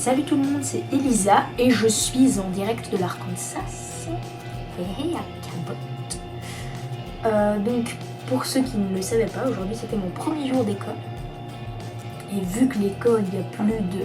Salut tout le monde, c'est Elisa et je suis en direct de l'Arkansas. Hey, à Cabot. Donc, pour ceux qui ne le savaient pas, aujourd'hui c'était mon premier jour d'école. Et vu que l'école, il y a plus de,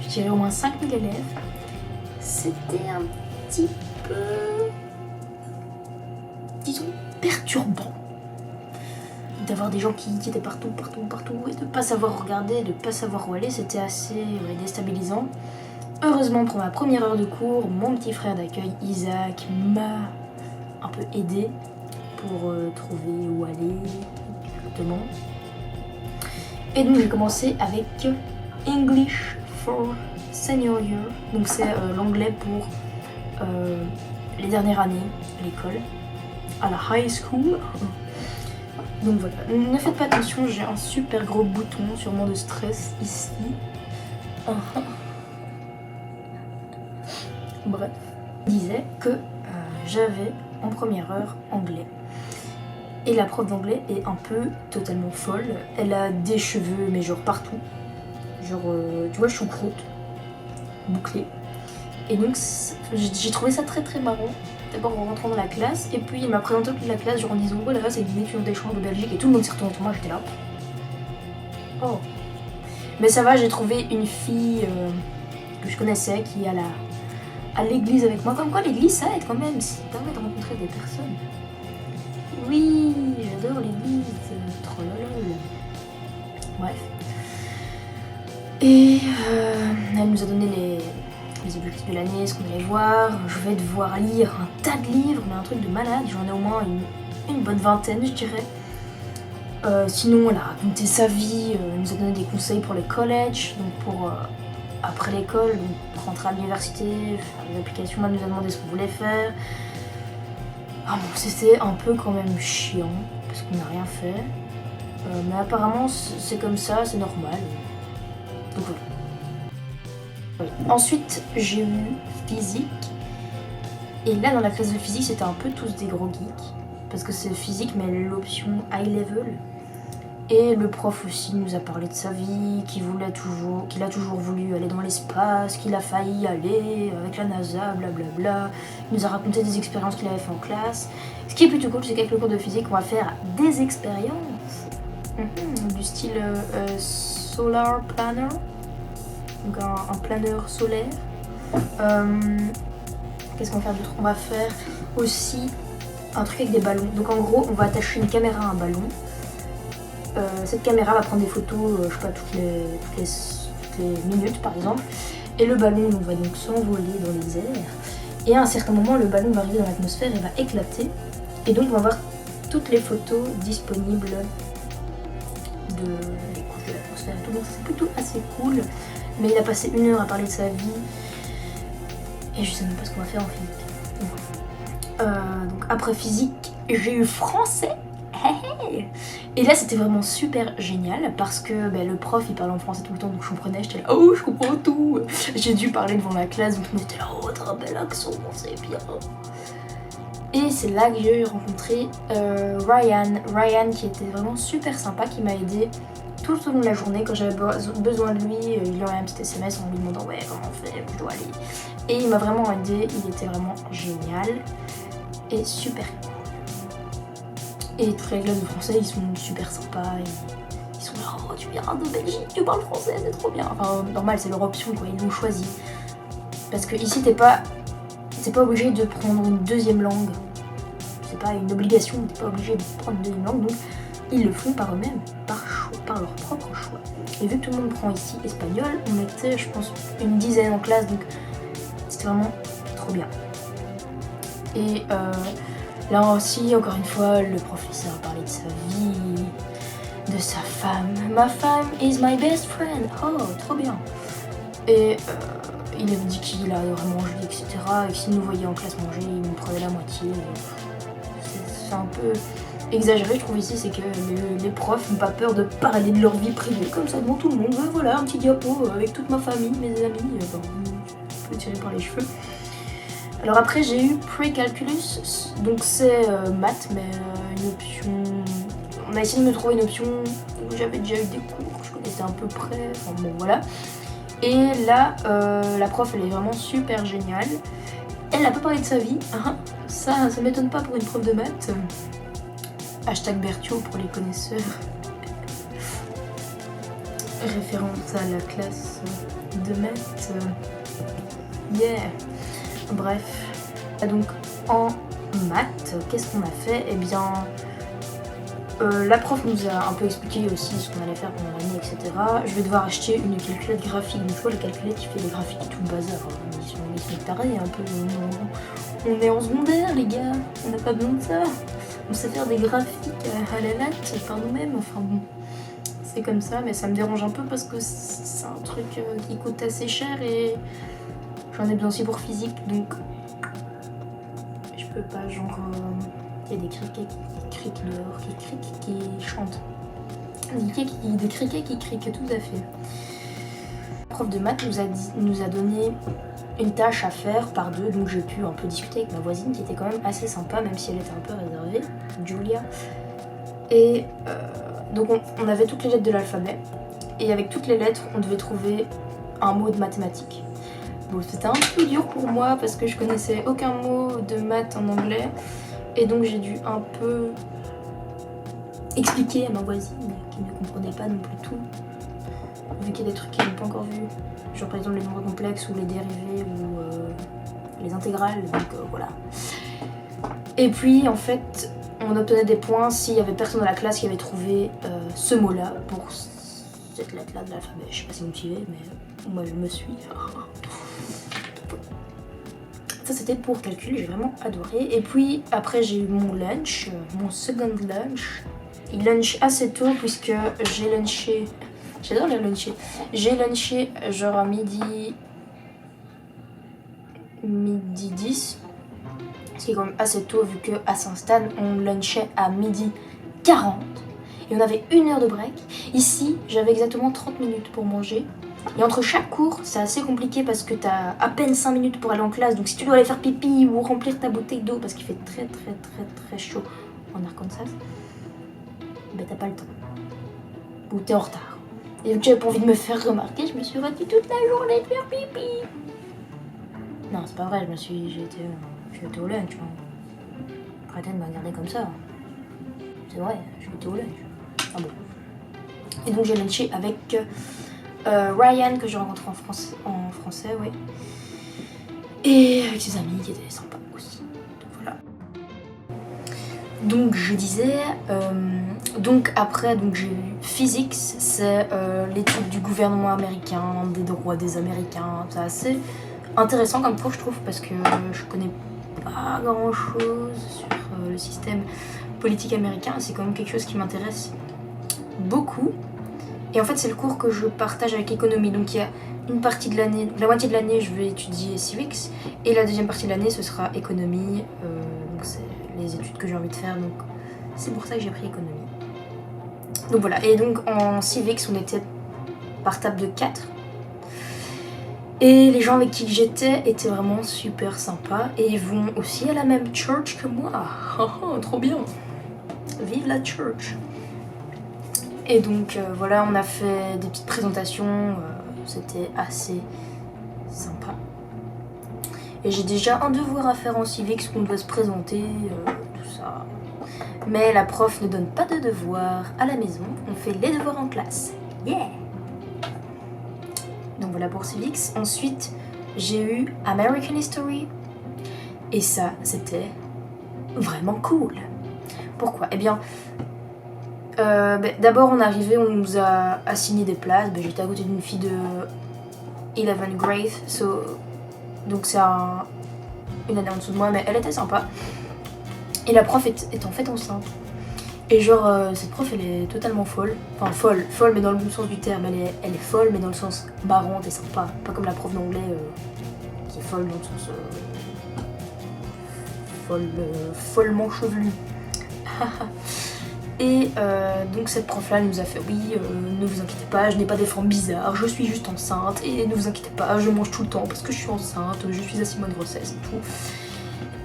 je dirais au moins 5000 élèves, c'était un petit peu, disons, perturbant. D'avoir des gens qui étaient partout, et de pas savoir regarder, de pas savoir où aller, c'était assez déstabilisant. Heureusement, pour ma première heure de cours, mon petit frère d'accueil, Isaac, m'a un peu aidé pour trouver où aller exactement. Et donc j'ai commencé avec English for Senior Year, donc c'est l'anglais pour les dernières années à l'école, à la high school. Donc voilà, ne faites pas attention, j'ai un super gros bouton sûrement de stress ici. Bref, je disais que j'avais en première heure anglais. Et la prof d'anglais est un peu totalement folle. Elle a des cheveux, mais genre partout. Genre, tu vois, choucroute, bouclé. Et donc, j'ai trouvé ça très très marrant. D'abord en rentrant dans la classe, et puis il m'a présenté toute la classe genre en disant « Voilà, c'est une étudiante d'échange de Belgique » et tout le monde s'est retourné sur moi, j'étais là. Oh. Mais ça va, j'ai trouvé une fille que je connaissais qui est à l'église avec moi. Comme quoi l'église ça aide quand même, ça permet de rencontrer des personnes. Oui, j'adore l'église, trop lol. Bref. Et elle nous a donné les objectifs de l'année, ce qu'on allait voir. Je vais devoir lire un tas de livres, mais un truc de malade. J'en ai au moins une bonne vingtaine, je dirais. Sinon, elle a raconté sa vie, elle nous a donné des conseils pour les collèges, donc pour après l'école, donc rentrer à l'université, faire des applications. Elle nous a demandé ce qu'on voulait faire. Ah bon, c'était un peu quand même chiant, parce qu'on n'a rien fait. Mais apparemment, c'est comme ça, c'est normal. Donc voilà. Oui. Ensuite, j'ai eu physique. Et là, dans la classe de physique, c'était un peu tous des gros geeks. Parce que c'est physique, mais l'option high level. Et le prof aussi nous a parlé de sa vie, qu'il a toujours voulu aller dans l'espace, qu'il a failli aller avec la NASA, blablabla. Il nous a raconté des expériences qu'il avait fait en classe. Ce qui est plutôt cool, c'est qu'avec le cours de physique, on va faire des expériences. Du style solar planner. Donc un planeur solaire. Qu'est-ce qu'on va faire d'autre? On va faire aussi un truc avec des ballons. Donc en gros, on va attacher une caméra à un ballon. Cette caméra va prendre des photos, je sais pas, toutes les minutes par exemple. Et le ballon va donc s'envoler dans les airs. Et à un certain moment, le ballon va arriver dans l'atmosphère et va éclater. Et donc on va voir toutes les photos disponibles des couches de l'atmosphère et tout. Donc c'est plutôt assez cool. Mais il a passé 1 heure à parler de sa vie. Et je sais même pas ce qu'on va faire en physique. Donc après physique, j'ai eu français. Et là c'était vraiment super génial parce que le prof il parlait en français tout le temps, donc je comprenais, j'étais là, oh je comprends tout. J'ai dû parler devant la classe, donc tout le monde était là, oh t'as un bel accent, c'est bien. Et c'est là que j'ai rencontré Ryan qui était vraiment super sympa, qui m'a aidé tout au long de la journée. Quand j'avais besoin de lui, il lui envoyait un petit SMS en lui demandant ouais comment on fait, où je dois aller. Et il m'a vraiment aidé, il était vraiment génial et super. Et toutes les classes de français, ils sont super sympas. Ils sont là, oh tu viens de Belgique, tu parles français, c'est trop bien. Enfin normal, c'est leur option quoi, ils l'ont choisi. Parce que ici t'es pas obligé de prendre une deuxième langue. C'est pas une obligation, t'es pas obligé de prendre une deuxième langue, donc ils le font par eux-mêmes, par leur propre choix. Et vu que tout le monde prend ici espagnol, on était je pense une dizaine en classe, donc c'était vraiment trop bien. Et là aussi, encore une fois, le professeur a parlé de sa vie, de sa femme. Ma femme is my best friend. Oh, trop bien. Et il avait dit qu'il adorait manger, etc. Et que s'il nous voyait en classe manger, il nous prenait la moitié. C'est un peu exagéré, je trouve ici, c'est que les profs n'ont pas peur de parler de leur vie privée comme ça devant tout le monde. Voilà, un petit diapo avec toute ma famille, mes amis. Un peu tiré par les cheveux. Alors après j'ai eu Pre-Calculus, donc c'est maths, mais une option... On a essayé de me trouver une option où j'avais déjà eu des cours, je connaissais à peu près, enfin bon voilà. Et là, la prof, elle est vraiment super géniale. Elle n'a pas parlé de sa vie, hein. Ça m'étonne pas pour une prof de maths. Hashtag Berthiaud pour les connaisseurs. Référence à la classe de maths. Yeah. Bref. Donc en maths, qu'est-ce qu'on a fait? Eh bien, la prof nous a un peu expliqué aussi ce qu'on allait faire pendant l'année, etc. Je vais devoir acheter une calculette graphique. Une fois, la calculette qui fait des graphiques et tout le bazar. Ils sont tarés un peu. On est en secondaire, les gars. On n'a pas besoin de ça. On sait faire des graphiques à la latte par nous-mêmes. Enfin bon, c'est comme ça, mais ça me dérange un peu parce que c'est un truc qui coûte assez cher et j'en ai besoin aussi pour physique, donc je peux pas, genre, il y a des criquets qui criquent dehors, qui chantent. Des criquets qui criquent, tout à fait. La prof de maths nous a donné une tâche à faire par deux, donc j'ai pu un peu discuter avec ma voisine qui était quand même assez sympa, même si elle était un peu réservée, Julia. Et donc on avait toutes les lettres de l'alphabet, et avec toutes les lettres, on devait trouver un mot de mathématiques. Bon, c'était un peu dur pour moi parce que je connaissais aucun mot de maths en anglais, et donc j'ai dû un peu expliquer à ma voisine qui ne comprenait pas non plus tout, vu qu'il y a des trucs qu'elle n'a pas encore vus, genre par exemple les nombres complexes ou les dérivés ou les intégrales, donc voilà. Et puis en fait, on obtenait des points s'il y avait personne dans la classe qui avait trouvé ce mot-là pour cette lettre-là de l'alphabet. Je sais pas si vous me suivez, mais moi je me suis. Ça c'était pour calcul, j'ai vraiment adoré. Et puis après j'ai eu mon lunch, mon second lunch. Il lunch assez tôt puisque j'ai lunché. J'adore les luncher. J'ai lunché genre à midi 10. Ce qui est quand même assez tôt vu qu'à Saint-Stan on lunchait à midi 40. Et on avait 1 heure de break. Ici j'avais exactement 30 minutes pour manger. Et entre chaque cours, c'est assez compliqué parce que t'as à peine 5 minutes pour aller en classe. Donc si tu dois aller faire pipi ou remplir ta bouteille d'eau parce qu'il fait très chaud en Arkansas, ben t'as pas le temps. Ou t'es en retard. Et vu que j'avais pas envie de me faire remarquer, je me suis retenue toute la journée de faire pipi. Non, c'est pas vrai, j'ai été au lunch. Arrêtez de me regarder comme ça. C'est vrai, j'ai été au lunch. Ah bon. Et donc j'ai lunché avec Ryan, que j'ai rencontré en français, ouais. Et avec ses amis qui étaient sympas aussi. Donc voilà. Donc je disais, donc après j'ai eu physics, c'est l'étude du gouvernement américain, des droits des Américains. C'est assez intéressant comme prof je trouve parce que je connais pas grand chose sur le système politique américain. C'est quand même quelque chose qui m'intéresse beaucoup. Et en fait c'est le cours que je partage avec économie. Donc il y a une partie de l'année, la moitié de l'année je vais étudier civics et la deuxième partie de l'année ce sera économie. Donc c'est les études que j'ai envie de faire, donc c'est pour ça que j'ai pris économie. Donc voilà, et donc en civics on était par table de 4 et les gens avec qui j'étais étaient vraiment super sympas et ils vont aussi à la même church que moi. Trop bien, vive la church. Et donc voilà, on a fait des petites présentations, c'était assez sympa. Et j'ai déjà un devoir à faire en civics qu'on doit se présenter, tout ça. Mais la prof ne donne pas de devoirs à la maison, on fait les devoirs en classe. Yeah! Donc voilà pour civics. Ensuite, j'ai eu American History. Et ça, c'était vraiment cool. Pourquoi? Eh bien, d'abord on est arrivé, on nous a assigné des places. J'étais à côté d'une fille de 11th grade, donc c'est une année en dessous de moi, mais elle était sympa. Et la prof est en fait enceinte. Et genre, cette prof, elle est totalement folle. Enfin, folle, mais dans le bon sens du terme. Elle est folle, mais dans le sens marrante et sympa. Pas comme la prof d'anglais qui est folle dans le sens follement chevelue. Et donc cette prof-là nous a fait, oui, ne vous inquiétez pas, je n'ai pas des formes bizarres, je suis juste enceinte, et ne vous inquiétez pas, je mange tout le temps parce que je suis enceinte, je suis à 6 mois de grossesse et tout.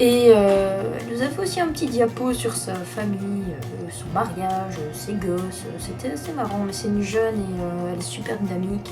Et elle nous a fait aussi un petit diapo sur sa famille, son mariage, ses gosses, c'était assez marrant, mais c'est une jeune et elle est super dynamique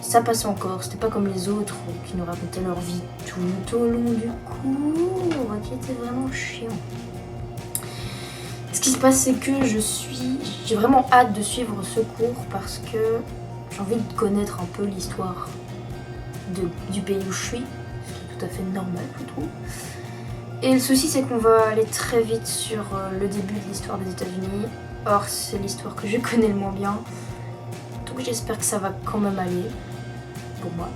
ça passait encore, c'était pas comme les autres qui nous racontaient leur vie tout au long du cours, qui était vraiment chiant. Ce qui se passe, c'est que j'ai vraiment hâte de suivre ce cours parce que j'ai envie de connaître un peu l'histoire du pays où je suis, ce qui est tout à fait normal, je trouve. Et le souci, c'est qu'on va aller très vite sur le début de l'histoire des États-Unis. Or, c'est l'histoire que je connais le moins bien, donc j'espère que ça va quand même aller pour moi.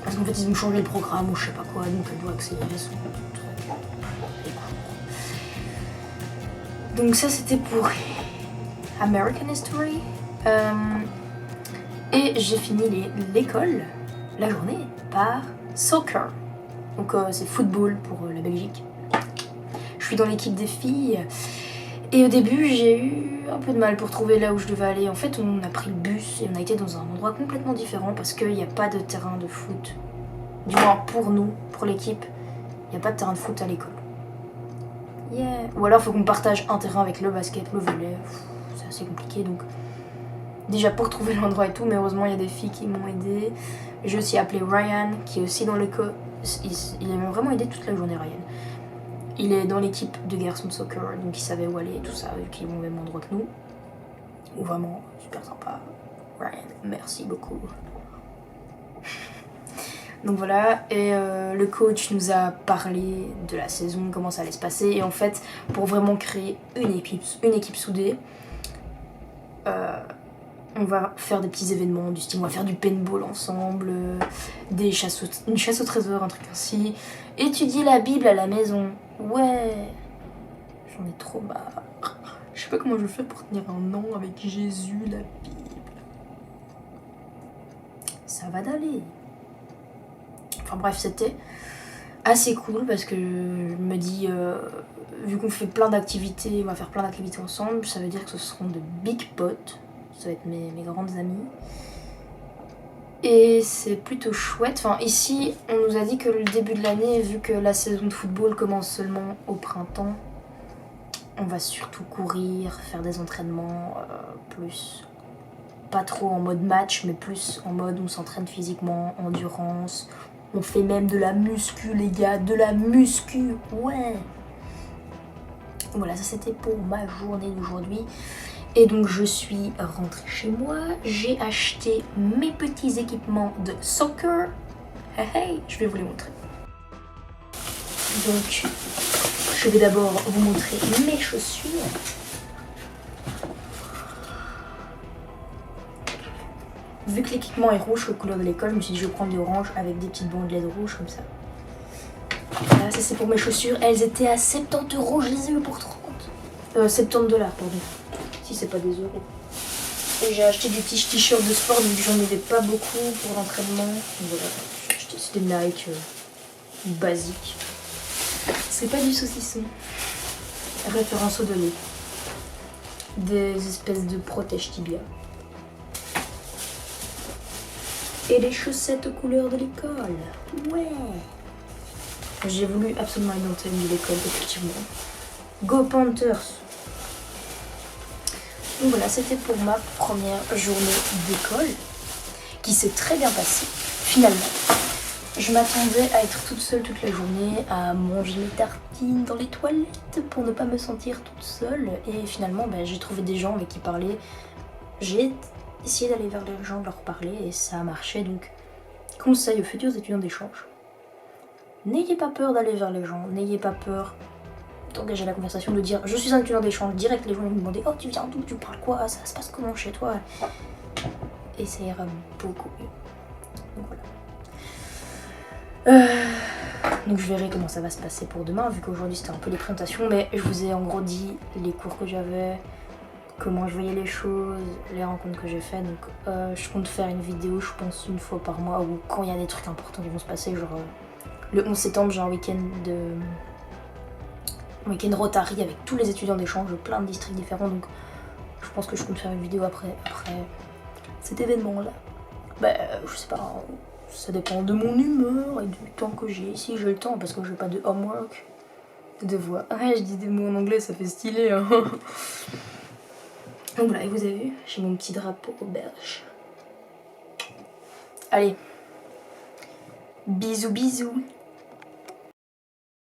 Parce qu'en fait, ils ont changé le programme ou je sais pas quoi, donc elle doit accélérer son truc. Donc ça, c'était pour American History. Et j'ai fini l'école, la journée, par soccer. Donc c'est football pour la Belgique. Je suis dans l'équipe des filles. Et au début, j'ai eu un peu de mal pour trouver là où je devais aller. En fait, on a pris le bus et on a été dans un endroit complètement différent parce qu'il n'y a pas de terrain de foot. Du moins pour nous, pour l'équipe, il n'y a pas de terrain de foot à l'école. Yeah. Ou alors il faut qu'on partage un terrain avec le basket, le volley. C'est assez compliqué donc. Déjà pour trouver l'endroit et tout, mais heureusement il y a des filles qui m'ont aidé. J'ai aussi appelé Ryan qui est aussi dans l'école. Il m'a vraiment aidé toute la journée, Ryan. Il est dans l'équipe de garçons de soccer, donc il savait où aller et tout ça, vu qu'ils vont au même endroit que nous. Vraiment super sympa. Ryan, merci beaucoup. Donc voilà, et le coach nous a parlé de la saison, comment ça allait se passer. Et en fait, pour vraiment créer une équipe soudée, on va faire des petits événements du style, on va faire du paintball ensemble, une chasse au trésor, un truc ainsi. Étudier la Bible à la maison. Ouais, j'en ai trop marre. Je sais pas comment je vais faire pour tenir un an avec Jésus, la Bible. Ça va d'aller. Enfin bref, c'était assez cool parce que je me dis, vu qu'on fait plein d'activités, on va faire plein d'activités ensemble, ça veut dire que ce seront de big potes, ça va être mes grandes amies. Et c'est plutôt chouette. Enfin, ici, on nous a dit que le début de l'année, vu que la saison de football commence seulement au printemps, on va surtout courir, faire des entraînements plus... Pas trop en mode match, mais plus en mode on s'entraîne physiquement, endurance. On fait même de la muscu, les gars, de la muscu, ouais. Voilà, ça c'était pour ma journée d'aujourd'hui. Et donc je suis rentrée chez moi, j'ai acheté mes petits équipements de soccer. Hey, je vais vous les montrer. Donc, je vais d'abord vous montrer mes chaussures. Vu que l'équipement est rouge, aux couleurs de l'école, je me suis dit je vais prendre des oranges avec des petites bandelettes rouges comme ça. Voilà, ça c'est pour mes chaussures. Elles étaient à 70 €, je les ai eu pour 30. 70 $, pardon. Si c'est pas des euros. Et j'ai acheté des petits t-shirts de sport, donc j'en avais pas beaucoup pour l'entraînement. Voilà, c'était Nike basique. C'est pas du saucisson. Référence au donné. Des espèces de protège tibia. Et les chaussettes aux couleurs de l'école. Ouais. J'ai voulu absolument aller dans le thème de l'école, effectivement. Go Panthers. Donc voilà, c'était pour ma première journée d'école, qui s'est très bien passée, finalement. Je m'attendais à être toute seule toute la journée, à manger mes tartines dans les toilettes pour ne pas me sentir toute seule. Et finalement, j'ai trouvé des gens avec qui parler. J'ai essayé d'aller vers les gens, de leur parler, et ça a marché. Donc, conseil aux futurs étudiants d'échange. N'ayez pas peur d'aller vers les gens, n'ayez pas peur d'engager la conversation, de dire je suis un étudiant d'échange. Direct, les gens vont me demander oh, tu viens d'où, tu parles quoi, ça se passe comment chez toi. Et ça ira beaucoup mieux. Donc voilà. Donc je verrai comment ça va se passer pour demain, vu qu'aujourd'hui c'était un peu les présentations, mais je vous ai en gros dit les cours que j'avais, comment je voyais les choses, les rencontres que j'ai faites. Donc je compte faire une vidéo, je pense, une fois par mois, ou quand il y a des trucs importants qui vont se passer, genre le 11 septembre j'ai un week-end Rotary avec tous les étudiants d'échange de plein de districts différents, donc je pense que je compte faire une vidéo après cet événement là. Je sais pas, ça dépend de mon humeur et du temps que j'ai, si j'ai le temps, parce que j'ai pas de homework, de devoir. Ouais, je dis des mots en anglais, ça fait stylé hein. Donc voilà, et vous avez vu, j'ai mon petit drapeau belge. Allez, bisous bisous.